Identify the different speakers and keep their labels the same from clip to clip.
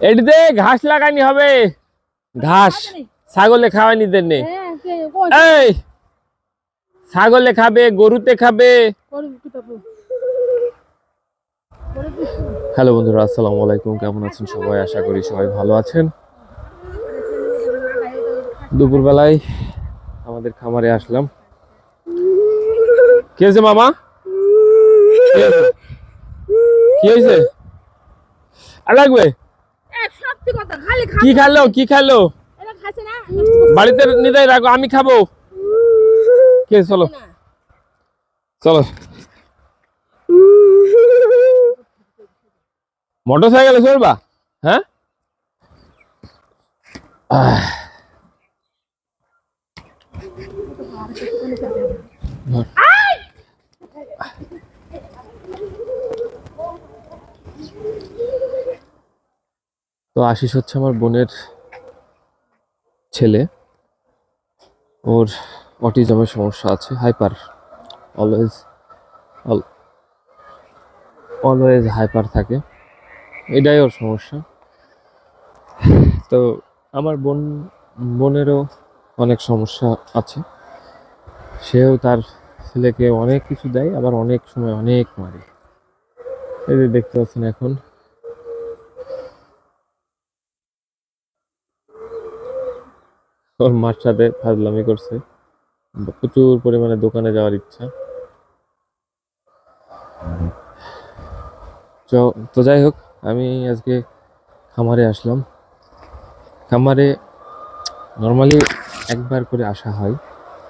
Speaker 1: এটিতে ঘাস লাগানি হবে, ঘাস ছাগলে খাওয়ানি দেননি। এই ছাগলে খাবে, গরুতে খাবে। হ্যালো বন্ধুরা, আসসালামু আলাইকুম। কেমন আছেন সবাই? আশা করি সবাই ভালো আছেন। দুপুরবেলায় আমাদের খামারে আসলাম। কি হয়েছে মামা? কি হয়েছে? আর লাগবে? কি খালো? কি খালো? বাড়িতে নিদাই রাখো, আমি খাবো। কে? চলো চলো। মোটর সাইকেলে চলবা? হ্যাঁ, তো আশিস হচ্ছে আমার বোনের ছেলে। ওর অটিজমের সমস্যা আছে, হাইপার, অলওয়েজ অলওয়েজ হাইপার থাকে, এটাই ওর সমস্যা। তো আমার বোনেরও অনেক সমস্যা আছে। সেও তার ছেলেকে অনেক কিছু দেয়, আবার অনেক সময় অনেক মারে। এই যে দেখতে পাচ্ছেন, এখন ওর মার সাথে ফাজলামি করছে। প্রচুর পরিমাণে দোকানে যাওয়ার ইচ্ছা। তো যাই হোক, আমি আজকে খামারে আসলাম। খামারে নর্মালি একবার করে আসা হয়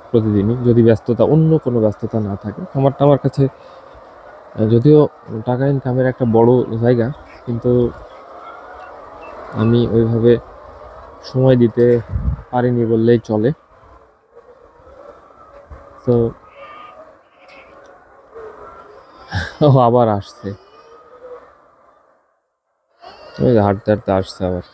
Speaker 1: প্রতিদিনই, যদি অন্য কোনো ব্যস্ততা না থাকে। খামারটা আমার কাছে যদিও টাকা ইনকামের একটা বড় জায়গা, কিন্তু আমি ওইভাবে সময় দিতে পারিনি বললেই চলে। তো ও আবার আসছে, ওই হাঁটতে হাঁটতে আসছে আবার।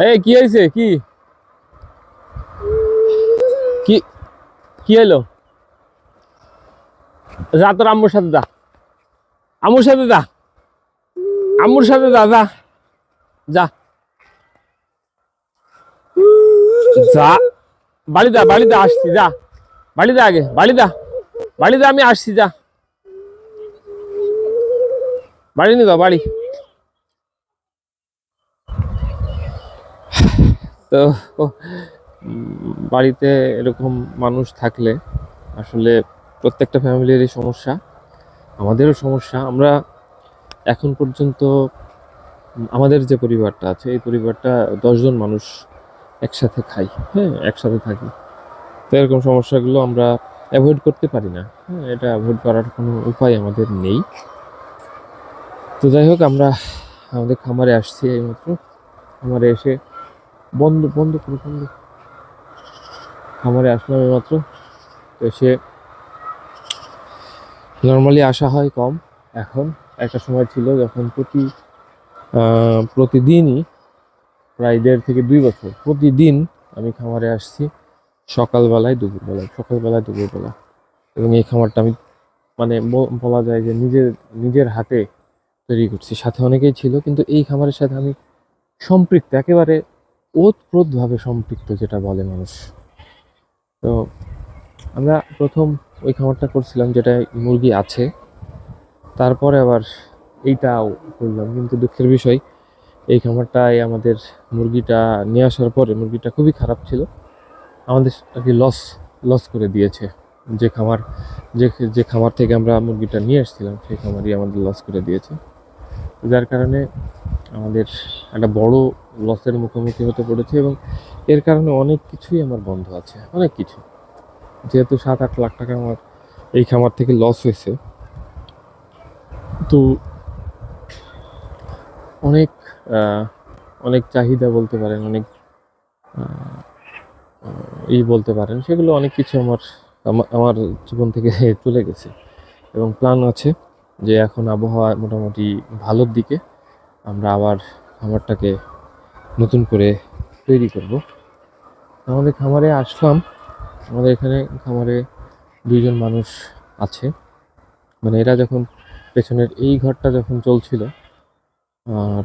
Speaker 1: এই কি হয়েছে? কি কি কি হলো? যা তোর আম্মুর সাথে যা, আম্মুর সাথে যা, আম্মুর সাথে যা, যা যা যা। বাড়িতে আসছি, যা বাড়িতে, আগে বাড়িতে আমি আসছি, যা বাড়ি নিয়ে যাও, বাড়ি। তো বাড়িতে এরকম মানুষ থাকলে আসলে প্রত্যেকটা ফ্যামিলিরই সমস্যা, আমাদেরও সমস্যা। আমরা এখন পর্যন্ত আমাদের যে পরিবারটা আছে, এই পরিবারটা 10 জন মানুষ একসাথে খাই, হ্যাঁ, একসাথে থাকি। তো এরকম সমস্যাগুলো আমরা অ্যাভয়েড করতে পারি না। হ্যাঁ, এটা অ্যাভয়েড করার কোনো উপায় আমাদের নেই। তো যাই হোক, আমরা আমাদের খামারে আসছি এইমাত্র। খামারে এসে বন্ধ বন্ধ করে বন্ধ খামারে আসলাম এইমাত্র। তো এসে নর্মালি আসা হয় কম এখন। একটা সময় ছিল যখন প্রতিদিনই, প্রায় 1.5 থেকে 2 বছর প্রতিদিন আমি খামারে আসছি, সকালবেলায় দুপুরবেলা। এবং এই খামারটা আমি মানে বলা যায় যে নিজের হাতে তৈরি করছি। সাথে অনেকেই ছিল, কিন্তু এই খামারের সাথে আমি সম্পৃক্ত, একেবারে ওতপ্রোতভাবে সম্পৃক্ত, যেটা বলে মানুষ। তো আমরা প্রথম ওই খামারটা করছিলাম যেটায় মুরগি আছে, তারপরে আবার এইটাও করলাম। কিন্তু দুঃখের বিষয়, এই খামারটায় আমাদের মুরগিটা নিয়ে আসার পরে মুরগিটা খুবই খারাপ ছিল। আমাদের আর কি লস করে দিয়েছে। যে খামার যে খামার থেকে আমরা মুরগিটা নিয়ে আসছিলাম, সেই খামারই আমাদের লস করে দিয়েছে। যার কারণে আমাদের একটা বড় লসের মুখোমুখি হতে পড়েছে। এবং এর কারণে অনেক কিছুই আমার বন্ধ আছে, অনেক কিছু। যেহেতু 7-8 লাখ টাকা আমার এই খামার থেকে লস হয়েছে, তো অনেক অনেক চাহিদা বলতে পারেন, অনেক বলতে পারেন, সেগুলো অনেক কিছু আমার জীবন থেকে চলে গেছে। এবং প্ল্যান আছে যে এখন আবহাওয়া মোটামুটি ভালোর দিকে, আমরা আবার খামারটাকে নতুন করে তৈরি করব। আমাদের খামারে আসলাম, আমাদের এখানে খামারে 2জন মানুষ আছে। মানে এরা যখন পেছনের এই ঘরটা যখন চলছিল,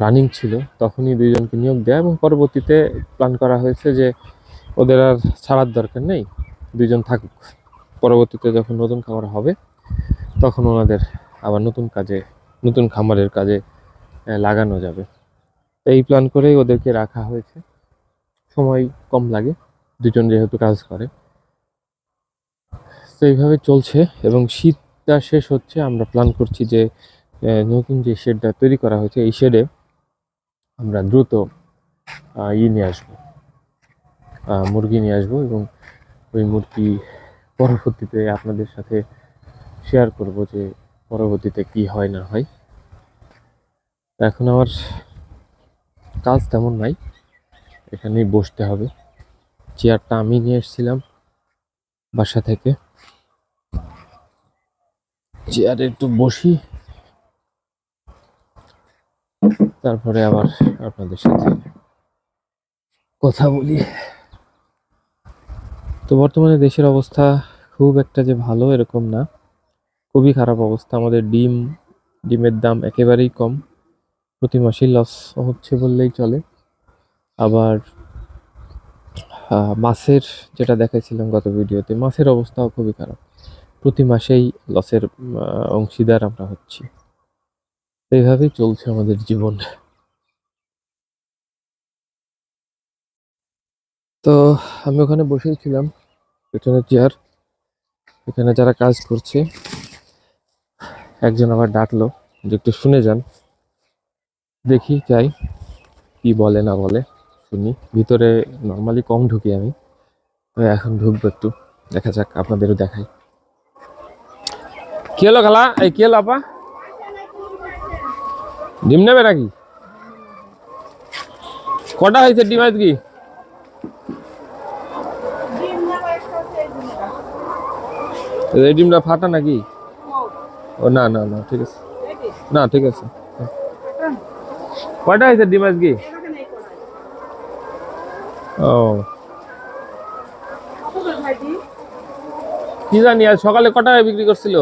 Speaker 1: রানিং ছিল, তখনই 2জনকে নিয়োগ দেয় এবং পরবর্তীতে প্ল্যান করা হয়েছে যে ওদের আর ছাড়ার দরকার নেই, 2জন থাকুক। পরবর্তীতে যখন নতুন খামার হবে তখন ওনাদের আবার নতুন খামারের কাজে লাগানো যাবে। এই প্ল্যান করেই ওদেরকে রাখা হয়েছে। সময় কম লাগে, 2জন যেহেতু কাজ করে। তো এইভাবে চলছে এবং শীতটা শেষ হচ্ছে। আমরা প্ল্যান করছি যে নতুন যে শেডটা তৈরি করা হয়েছে এই শেডে আমরা দ্রুত নিয়ে আসবো, মুরগি নিয়ে আসবো এবং ওই মুরগি পরবর্তীতে আপনাদের সাথে শেয়ার করব যে পরবর্তীতে কি হয় না হয়। এখন আমার কাজ তেমন নাই, এখানেই বসতে হবে। চেয়ারটা আমি নিয়ে এসেছিলাম বাসা থেকে, চেয়ারে একটু বসি, তারপরে আবার আপনাদের সাথে কথা বলি। তো বর্তমানে দেশের অবস্থা খুব একটা যে ভালো এরকম না, খুবই খারাপ অবস্থা। আমাদের ডিমের দাম একেবারেই কম, প্রতি মাসেই লস হচ্ছে বললেই চলে। আবার মাছের যেটা দেখাইছিলাম গত ভিডিওতে, মাছের অবস্থাও খুবই খারাপ, প্রতি মাসেই লসের অংশীদার আমরা হচ্ছি। এইভাবেই চলছে আমাদের জীবন। তো আমি ওখানে বসেই ছিলাম, পেছনে চেয়ার, এখানে যারা কাজ করছে একজন আবার ডাকলো যে একটু শুনে যান। দেখি যাই কি বলে না বলে, শুনি। ভিতরে নর্মালি কম ঢুকি আমি, তো এখন ঢুকবো একটু, দেখা যাক, আপনাদেরও দেখাই। কি হলো খালা, এই কি হলো আপা, ডিম নেবে নাকি? কটা হয়েছে ডিম আজকে? এই ডিমটা ফাটা নাকি? ও না না না, ঠিক আছে, না ঠিক আছে। কয়টা হয়েছে ডিম আজকে? ও কি জানি, আজ সকালে কটায় বিক্রি করছিল?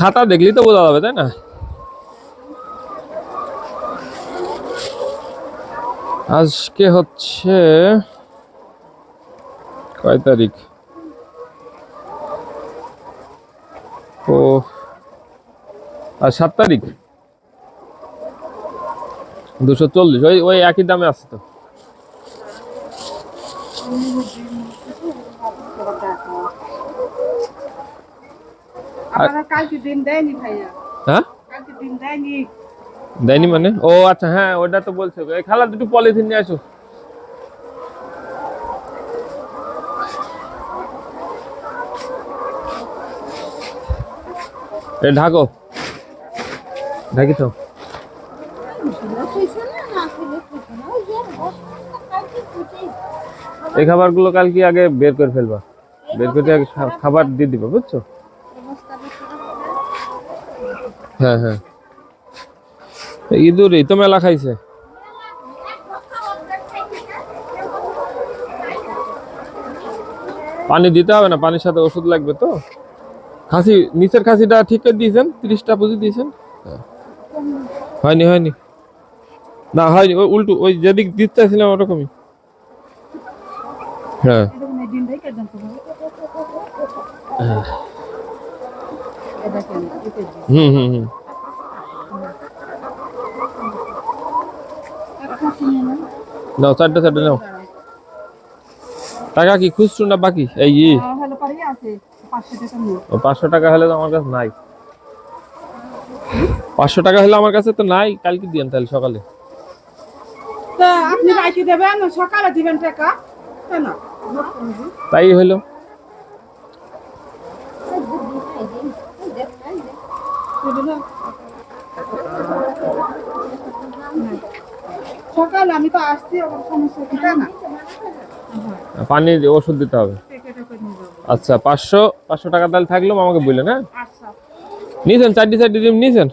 Speaker 1: খাতা দেখলি তো বোঝা যাবে, তাই না? আজকে হচ্ছে কয় তারিখ? ও আর 7 তারিখ, 240, ওই ওই একই দামে আছে তো।
Speaker 2: কালকে ডিম দেয়নি ভাইয়া,
Speaker 1: হ্যাঁ
Speaker 2: কালকে ডিম দেয়নি।
Speaker 1: দেয়নি মানে? ও আচ্ছা, হ্যাঁ ওটা তো বলছে। এই খালা দুটো পলিথিন নিয়ে আসো। এ ঢাকো, ঢাকি তো। এই খাবারগুলো কালকে আগে বের করে ফেলবা, বের করে আগে খাবার দিয়ে দিবা, বুঝছো? হ্যাঁ হ্যাঁ, ইঁদুর এই তো মেলা খাইছে। পানি দিতে হবে না, পানির সাথে ওষুধ লাগবে তো। খাসি, নিচের খাসিটা ঠিক করে দিয়েছেন, 30টা পুঁজি দিয়েছেন? হয়নি হয়নি, না হয়নি, ওই উল্টো, ওই যেদিক দিতে চাইছিলাম ওরকমই। হ্যাঁ হুম হুম হুম, নাও 4টে 4টে নাও। টাকা কি খুচরো না বাকি? এই 500 টাকা হলে তো আমার কাছে নাই, 500 টাকা হলে আমার কাছে তো নাই। কালকে দিয়েন তাহলে সকালে।
Speaker 2: আপনি রাইতে দেবেন, সকালে দিবেন টাকা কেন?
Speaker 1: তাই হলো।
Speaker 2: সকালে আমি তো আসছি, আমার সমস্যা কি না?
Speaker 1: পানি ওষুধ দিতে হবে। আচ্ছা, 500 টাকা তাহলে থাকলো, আমাকে বললেন। হ্যাঁ নিয়েছেন, 4টে ডিম নিয়েছেন?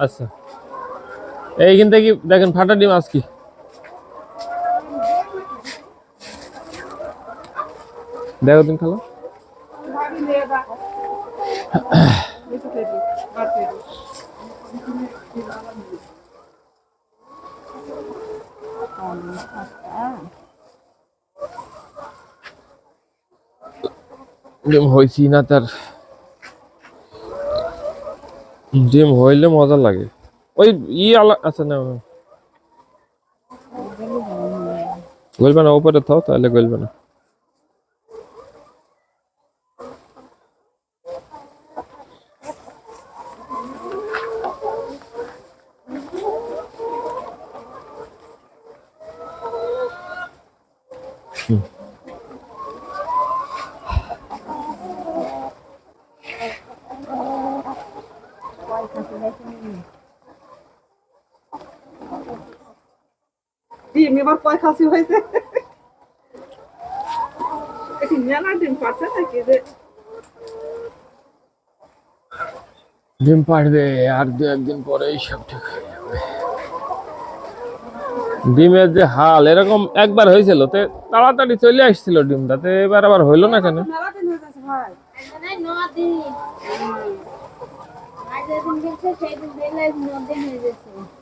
Speaker 1: আচ্ছা, এইখান থেকে দেখেন ফাটা ডিম আজকে। দেখো দিন খালো।
Speaker 2: ভাবি নিয়ে বা দেখতে দেবো বাড়তে
Speaker 1: ডিম হয়েছি না তার, ডিম হইলে মজা লাগে। ওই আচ্ছা না গলবে না, উপরে থাও তাহলে গলবে না।
Speaker 2: ডিম এবার কয় খাসি হয়েছে এটি মেলা ডিম পাচ্ছে নাকি যে
Speaker 1: ডিম পাড়বে আর 2-1 দিন পরেই সব ঠিক হয়ে যাবে। ডিমের যে হাল এরকম একবার হয়েছিল, তে তাড়াতাড়ি চলে আসছিল ডিমটাতে, এবার আবার হইলো না কেন?
Speaker 2: মেলা দিন হয়ে যাচ্ছে ভাই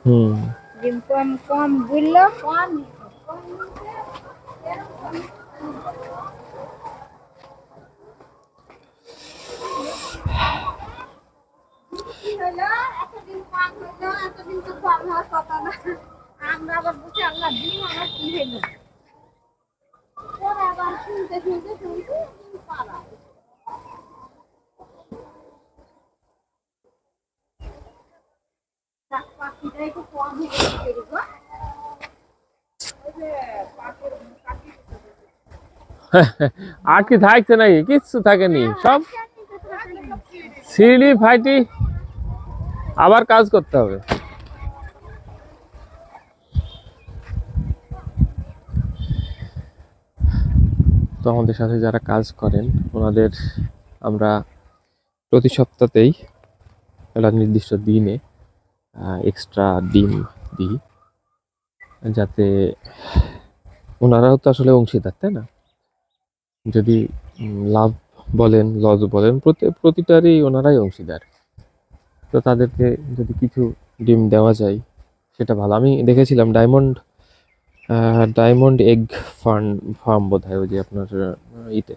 Speaker 1: হুম
Speaker 3: ডিম কম কম বুঝলো কম হলো এতদিন কম হলো, এতদিন তো কম হওয়ার কথা না। আমরা আবার বুঝি আল্লাহ ডিম আমার কি হলো, পরে আবার শুনতে শুনতে শুনতে পারা পাখিটাই তো কম হয়ে গেছে গো।
Speaker 1: আর কি থাকছে নাকি? কিচ্ছু থাকেনি, সব সিঁড়ি ফাইটি আবার কাজ করতে হবে। তো আমাদের সাথে যারা কাজ করেন ওনাদের আমরা প্রতি সপ্তাহতেই একটা নির্দিষ্ট দিনে এক্সট্রা ডিম দিই, যাতে ওনারাও তো আসলে অংশীদার, তাই না? যদি লাভ বলেন লস বলেন প্রতিটারই ওনারাই অংশীদার। তো তাদেরকে যদি কিছু ডিম দেওয়া যায় সেটা ভালো। আমি দেখেছিলাম ডায়মন্ড এগ ফার্ম বোধ হয়, ওই যে আপনার ইতে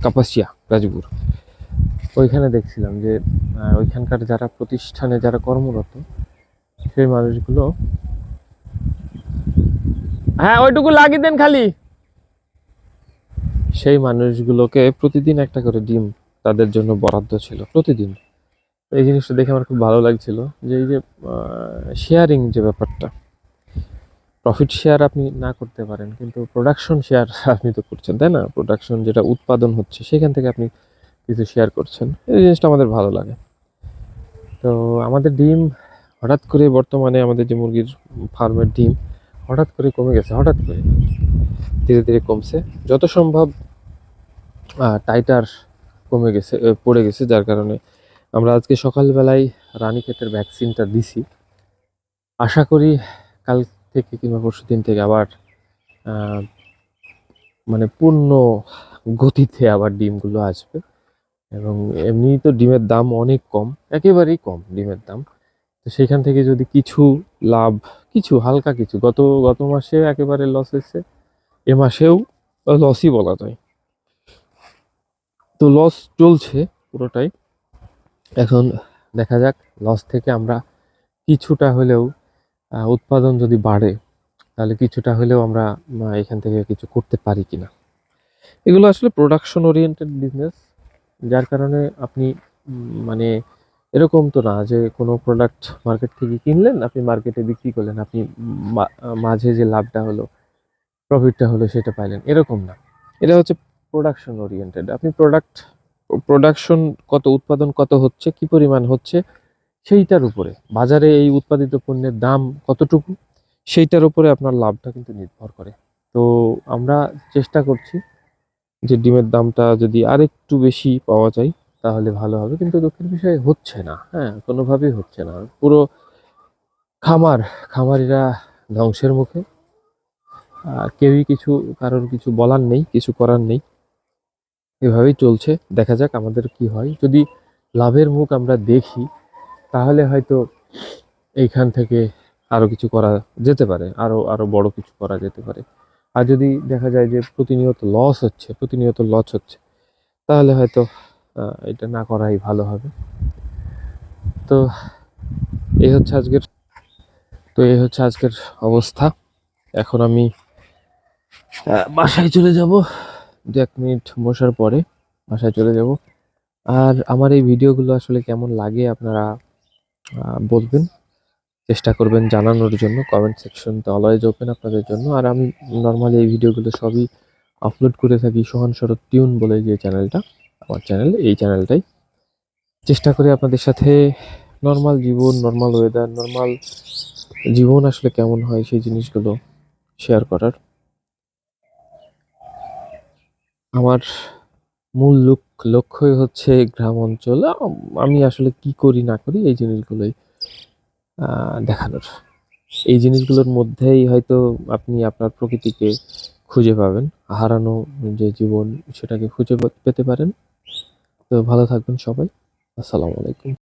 Speaker 1: কাপাসিয়া রাজপুর, ওইখানে দেখছিলাম যে ওইখানকার যারা প্রতিষ্ঠানে যারা কর্মরত সেই মানুষগুলো, হ্যাঁ ওইটুকু লাগিয়ে দেন খালি, সেই মানুষগুলোকে প্রতিদিন একটা করে ডিম তাদের জন্য বরাদ্দ ছিল প্রতিদিন। এই জিনিসটা দেখে আমার খুব ভালো লাগছিল যে এই যে শেয়ারিং যে ব্যাপারটা, প্রফিট শেয়ার আপনি না করতে পারেন কিন্তু প্রোডাকশন শেয়ার আপনি তো করছেন, তাই না? প্রোডাকশন যেটা উৎপাদন হচ্ছে সেখান থেকে আপনি কিছু শেয়ার করছেন, এই জিনিসটা আমাদের ভালো লাগে। তো আমাদের ডিম হঠাৎ করে বর্তমানে আমাদের যে মুরগির ফার্মের ডিম হঠাৎ করে কমে গেছে, হঠাৎ করে ধীরে ধীরে কমছে, যত সম্ভব টাইটার কমে গেছে, পড়ে গেছে, যার কারণে আমরা আজকে সকালবেলায় রানীক্ষেতের ভ্যাকসিনটা দিছি। আশা করি কাল থেকে কিংবা পরশু দিন থেকে আবার মানে পূর্ণ গতিতে আবার ডিমগুলো আসবে। এবং এমনি তো ডিমের দাম অনেক কম, একেবারেই কম ডিমের দাম। তো সেখান থেকে যদি কিছু লাভ, কিছু হালকা কিছু, গত মাসে একেবারে লস হয়েছে, এ মাসেও লসই বলা যায়। তো লস চলছে পুরোটাই। এখন দেখা যাক লস থেকে আমরা কিছুটা হলেও উৎপাদন যদি বাড়ে তাহলে কিছুটা হলেও আমরা এখান থেকে কিছু করতে পারি কিনা। এগুলো আসলে প্রোডাকশন ওরিয়েন্টেড বিজনেস, যার কারণে আপনি মানে এরকম তো না যে কোনো প্রোডাক্ট মার্কেট থেকে কিনলেন আপনি মার্কেটে বিক্রি করলেন, আপনি মাঝে যে লাভটা হলো প্রফিটটা হলো সেটা পাইলেন, এরকম না। এটা হচ্ছে প্রোডাকশন ওরিয়েন্টেড। আপনি প্রোডাকশন কত, উৎপাদন কত হচ্ছে, কি পরিমাণ হচ্ছে, সেইটার উপরে বাজারে এই উৎপাদিত পণ্যের দাম কতটুকু, সেইটার উপরে আপনার লাভটা কিন্তু নির্ভর করে। তো আমরা চেষ্টা করছি যে ডিমের দামটা যদি আরেকটু বেশি পাওয়া যায় তাহলে ভালো হবে, কিন্তু দুঃখের বিষয় হচ্ছে না, হ্যাঁ কোনোভাবেই হচ্ছে না। পুরো খামারিরা ধ্বংসের মুখে, কেউই কারোর কিছু বলার নেই, কিছু করার নেই। এভাবেই চলছে, দেখা যাক আমাদের কি হয়। যদি লাভের মুখ আমরা দেখি তাহলে হয়তো এইখান থেকে আরো কিছু করা যেতে পারে, আরো আরো বড় কিছু করা যেতে পারে। আর যদি দেখা যায় যে প্রতিনিয়ত লস হচ্ছে, তাহলে হয়তো এটা না করাই ভালো হবে। তো এই হচ্ছে আজকের অবস্থা। এখন আমি বাসায় চলে যাব, 1 মিনিট বসার পরে বাসায় চলে যাব। আর আমার এই ভিডিওগুলো আসলে কেমন লাগে আপনারা বলবেন, চেষ্টা করবেন জানানোর জন্য। কমেন্ট সেকশন তো অলওয়েজ ওপেন আপনাদের জন্য। আর আমি নর্মালি এই ভিডিওগুলো সবই আপলোড করে থাকি সোহান শরৎ টিউন বলে যে চ্যানেলটা, আমার চ্যানেল, এই চ্যানেলটাই চেষ্টা করি আপনাদের সাথে নর্মাল জীবন, নর্মাল ওয়েদার, নর্মাল জীবন আসলে কেমন হয় সেই জিনিসগুলো শেয়ার করার। আমার মূল লক্ষ্যই হচ্ছে গ্রাম অঞ্চল। আমি আসলে কি করি না করি এই জিনিসগুলোই দেখানোর। এই জিনিসগুলোর মধ্যেই হয়তো আপনি আপনার প্রকৃতিকে খুঁজে পাবেন, হারানো যে জীবন সেটাকে খুঁজে পেতে পারেন। তো ভালো থাকবেন সবাই। আসসালামু আলাইকুম।